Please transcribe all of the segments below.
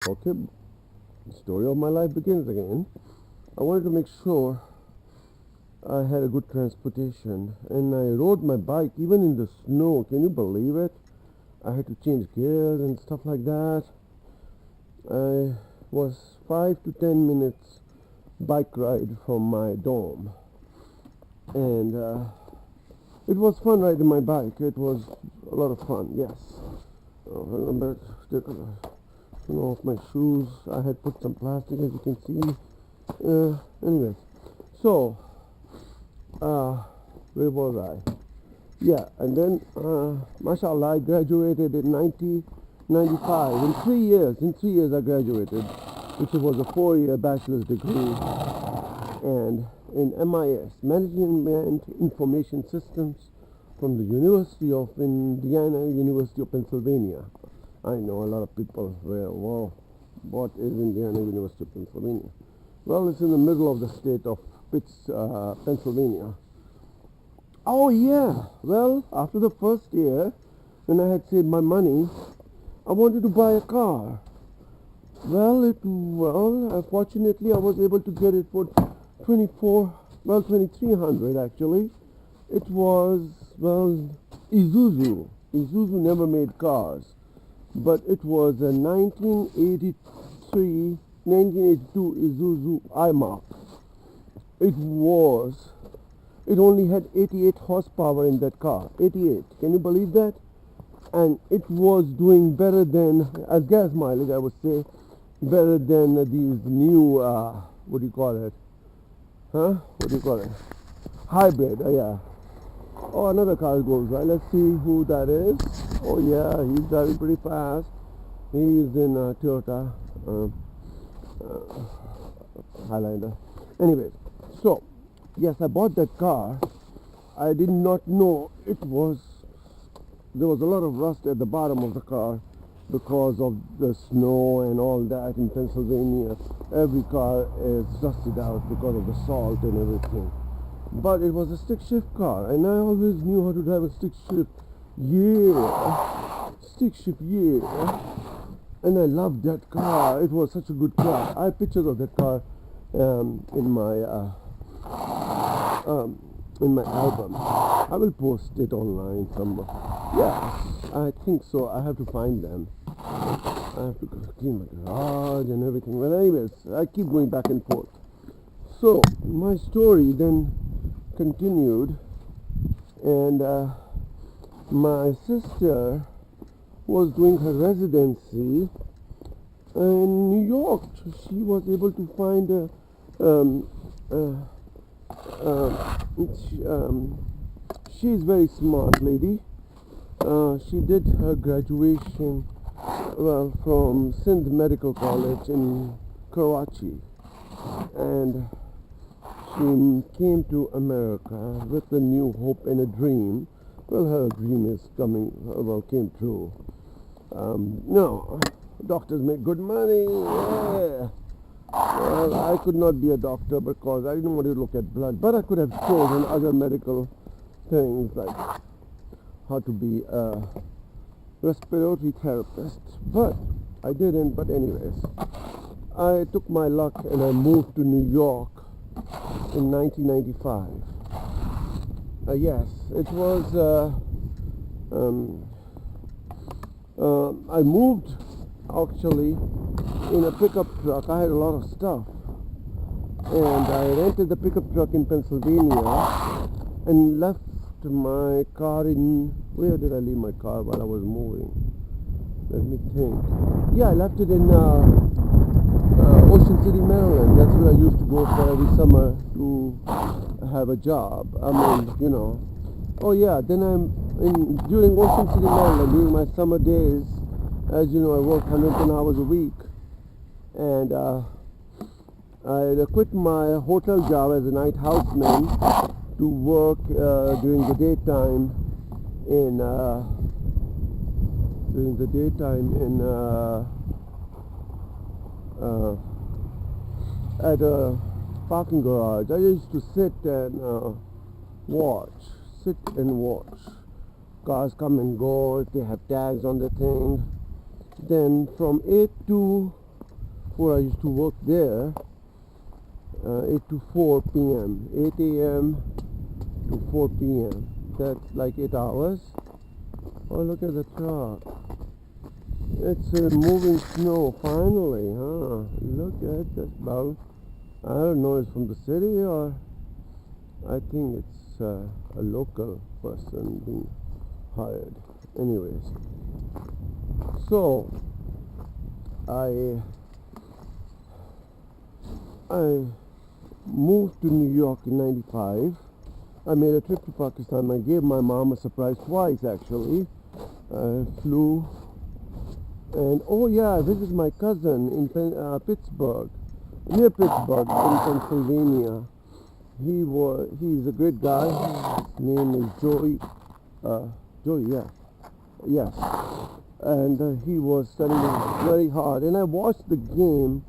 Okay, the story of my life begins again. I wanted to make sure I had a good transportation, and I rode my bike even in the snow. Can you believe it? I had to change gears and stuff like that. I was 5 to 10 minutes bike ride from my dorm, and it was fun riding my bike. It was a lot of fun. Yes. I remember taking off my shoes. I had put some plastic, as you can see. Anyways, so where was I? Yeah, and then, mashallah, I graduated in 1995. In 3 years I graduated, which was a 4-year bachelor's degree, and in MIS, Management Information Systems, from the University of Indiana, University of Pennsylvania. I know a lot of people where, well, what is Indiana University of Pennsylvania? Well, it's in the middle of the state of Pennsylvania. Oh yeah. Well, after the first year, when I had saved my money, I wanted to buy a car. Fortunately, I was able to get it for 2300 actually. It was, Isuzu. Isuzu never made cars, but it was a 1982 Isuzu IMAC. It was It only had 88 horsepower in that car. 88. Can you believe that? And it was doing better than, as gas mileage, I would say, better than these new, what do you call it? What do you call it? Hybrid, yeah. Oh, another car goes by. Let's see who that is. Oh, yeah, he's driving pretty fast. He's in Toyota Highlander. Anyways, so, yes, I bought that car. I did not know there was a lot of rust at the bottom of the car because of the snow and all that in Pennsylvania. Every car is rusted out because of the salt and everything. But it was a stick shift car, and I always knew how to drive a stick shift. Yeah, stick shift, yeah. And I loved that car. It was such a good car. I have pictures of that car in my album. I will post it online somewhere. Yes, I think so. I have to find them. I have to clean my garage and everything. Well, anyways, I keep going back and forth. So my story then continued, and my sister was doing her residency in New York. She was able to find she's very smart lady. She did her graduation, from Sindh Medical College in Karachi, and she came to America with a new hope and a dream. Well, her dream is came true. No, doctors make good money. Yeah. Well, I could not be a doctor because I didn't want to look at blood, but I could have chosen other medical things like how to be a respiratory therapist, but I didn't. But anyways, I took my luck and I moved to New York in 1995. Yes, it was. I moved actually in a pickup truck. I had a lot of stuff, and I rented the pickup truck in Pennsylvania and left my car in. Where did I leave my car while I was moving? Let me think. Yeah, I left it in Ocean City, Maryland. That's where I used to go for every summer to have a job. Oh yeah, then during Ocean City, Maryland, during my summer days, as you know, I work 110 hours a week, and I quit my hotel job as a night houseman to work during the daytime at a parking garage. I used to sit and watch cars come and go if they have tags on the thing. Then from 8 to before I used to work there, 8 to 4 p.m. 8 a.m. to 4 p.m. That's like 8 hours. Oh, look at the truck. It's moving snow finally, huh? Look at this bell. I don't know, it's from the city or I think it's a local person being hired. Anyways, so I moved to New York in '95. I made a trip to Pakistan. I gave my mom a surprise twice actually. I flew and oh yeah, I visited my cousin in Pittsburgh, near Pittsburgh in Pennsylvania. He's a great guy. His name is Joey. Joey, yeah, yes. And he was studying very hard. And I watched the game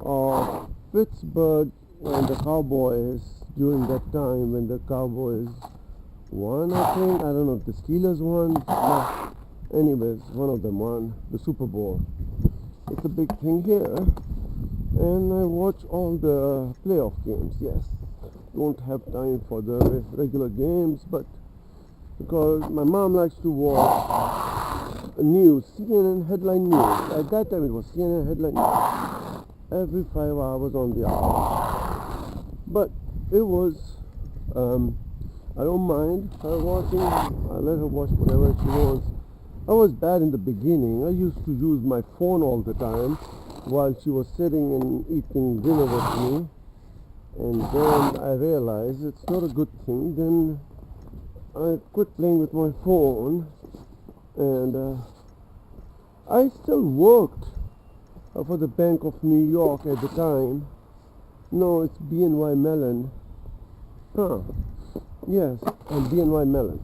of Pittsburgh and the Cowboys during that time when the Cowboys won. I think I don't know if the Steelers won. No. Anyways, one of them won the Super Bowl. It's a big thing here. And I watch all the playoff games. Yes, don't have time for the regular games, but because my mom likes to watch news, CNN headline news. At that time it was CNN headline news every 5 hours on the hour. But it was I don't mind her watching. I let her watch whatever she wants. I was bad in the beginning. I used to use my phone all the time while she was sitting and eating dinner with me. And then I realized it's not a good thing. Then I quit playing with my phone. And I still worked for the Bank of New York at the time. No, it's BNY Mellon. Huh. Yes, and BNY Mellon.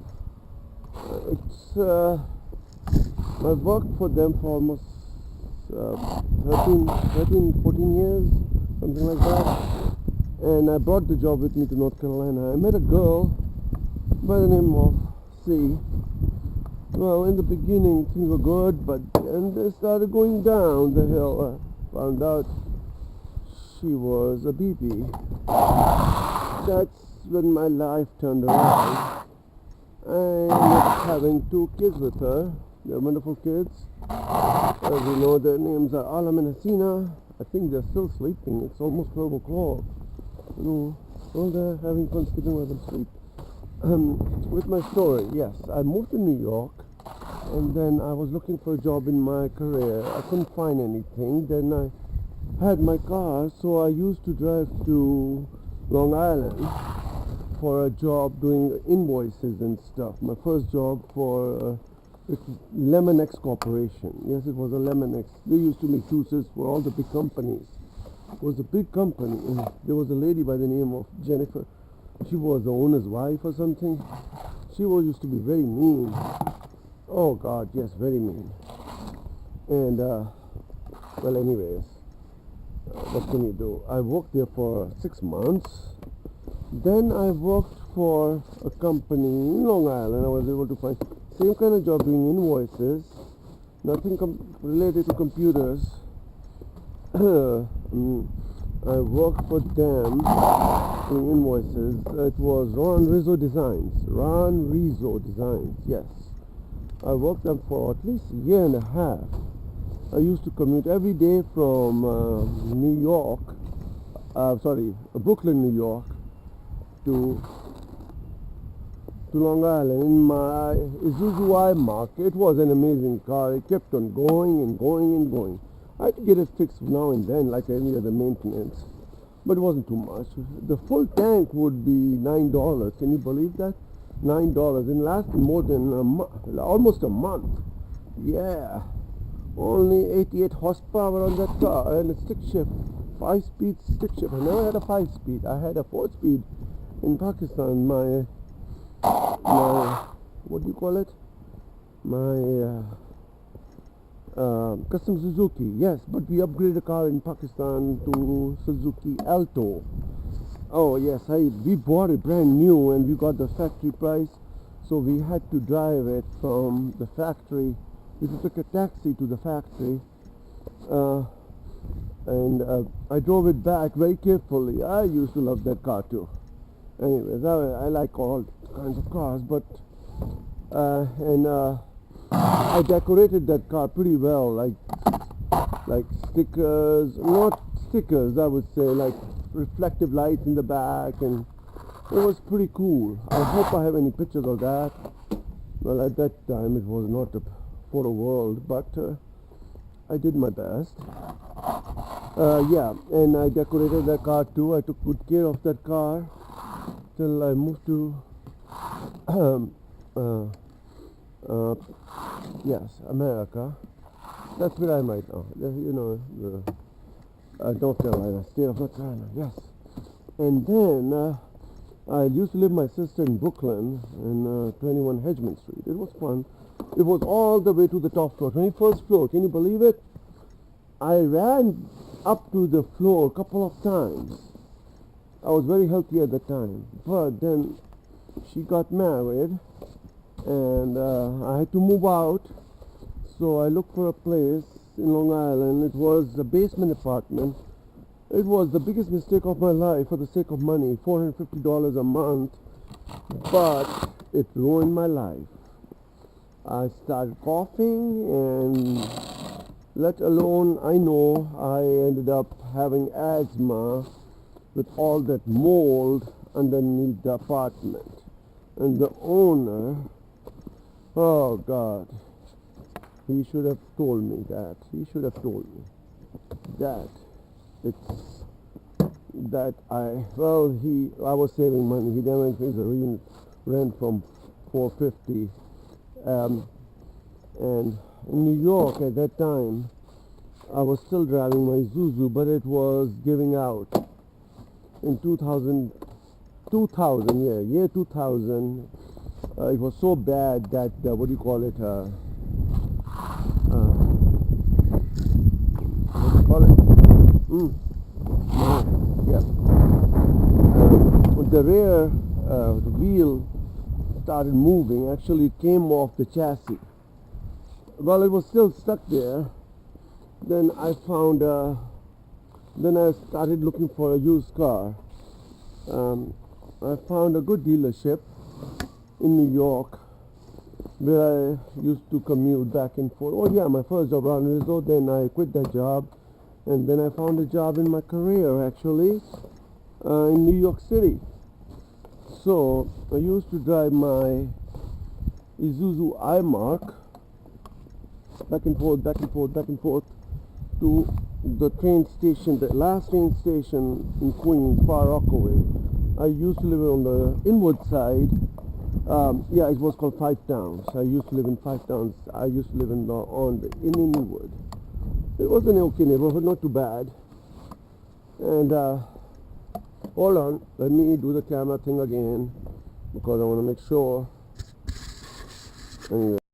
It's I worked for them for almost 14 years, something like that. And I brought the job with me to North Carolina. I met a girl by the name of C. Well, in the beginning things were good, but then they started going down the hill. I found out she was a BB. That's when my life turned around. I ended up having 2 kids with her. They're wonderful kids. As you know, their names are Alam and Hasina. I think they're still sleeping. It's almost 12 o'clock. You know, well, they're having fun sleeping while they sleep. With my story, yes, I moved to New York, and then I was looking for a job in my career. I couldn't find anything. Then I had my car, so I used to drive to Long Island for a job doing invoices and stuff. My first job for Lemon X Corporation. Yes, it was a Lemon X. They used to make juices for all the big companies. It was a big company. And there was a lady by the name of Jennifer. She was the owner's wife or something. She used to be very mean. Oh God, yes, very mean. And well, anyways, what can you do? I worked there for 6 months. Then I worked for a company in Long Island. I was able to find same kind of job doing invoices, nothing related to computers. I worked for them doing invoices. It was Ron Rizzo Designs, yes. I worked them for at least a year and a half. I used to commute every day from Brooklyn, New York to Long Island in my Isuzu I-Mark. It was an amazing car. It kept on going and going and going. I had to get it fixed now and then like any other maintenance, but it wasn't too much. The full tank would be $9. Can you believe that? $9. It lasted more than almost a month. Yeah, only 88 horsepower on that car and a stick shift, 5-speed stick shift. I never had a 5-speed. I had a 4-speed in Pakistan. My what do you call it? My custom Suzuki. Yes, but we upgraded the car in Pakistan to Suzuki Alto. Oh yes, we bought it brand new and we got the factory price, so we had to drive it from the factory. We took a taxi to the factory, and I drove it back very carefully. I used to love that car too. Anyways, I like all kinds of cars, but and I decorated that car pretty well, like stickers, not stickers, I would say, like reflective lights in the back, and it was pretty cool. I hope I have any pictures of that. Well, at that time it was not a photo world, but I did my best. Yeah, and I decorated that car too. I took good care of that car till I moved to yes, America. That's where I'm right now. You know, North Carolina, state of North Carolina. Yes. And then I used to live with my sister in Brooklyn in 21 Hedgeman Street. It was fun. It was all the way to the top floor, 21st floor. Can you believe it? I ran up to the floor a couple of times. I was very healthy at the time. But then she got married and I had to move out. So I looked for a place in Long Island. It was a basement apartment. It was the biggest mistake of my life for the sake of money, $450 a month, but it ruined my life. I started coughing, and let alone I know I ended up having asthma with all that mold underneath the apartment. And the owner, oh God, he should have told me that. He should have told me that. It's that I was saving money. He didn't increase the rent from $450, and in New York at that time I was still driving my Isuzu, but it was giving out in 2000, year 2000. It was so bad that what do you call it? What do you call it? Yeah. The rear wheel started moving. Actually, it came off the chassis. Well, it was still stuck there. Then I found. Then I started looking for a used car. I found a good dealership in New York where I used to commute back and forth. Oh yeah, my first job around years old. Then I quit that job. And then I found a job in my career actually in New York City. So I used to drive my Isuzu I-Mark back and forth to the train station, the last train station in Queens, Far Rockaway. I used to live on the inward side. Yeah, it was called Five Towns. I used to live in Five Towns. I used to live in Inwood. It was an okay neighborhood, not too bad. And hold on, let me do the camera thing again because I want to make sure. Anyway.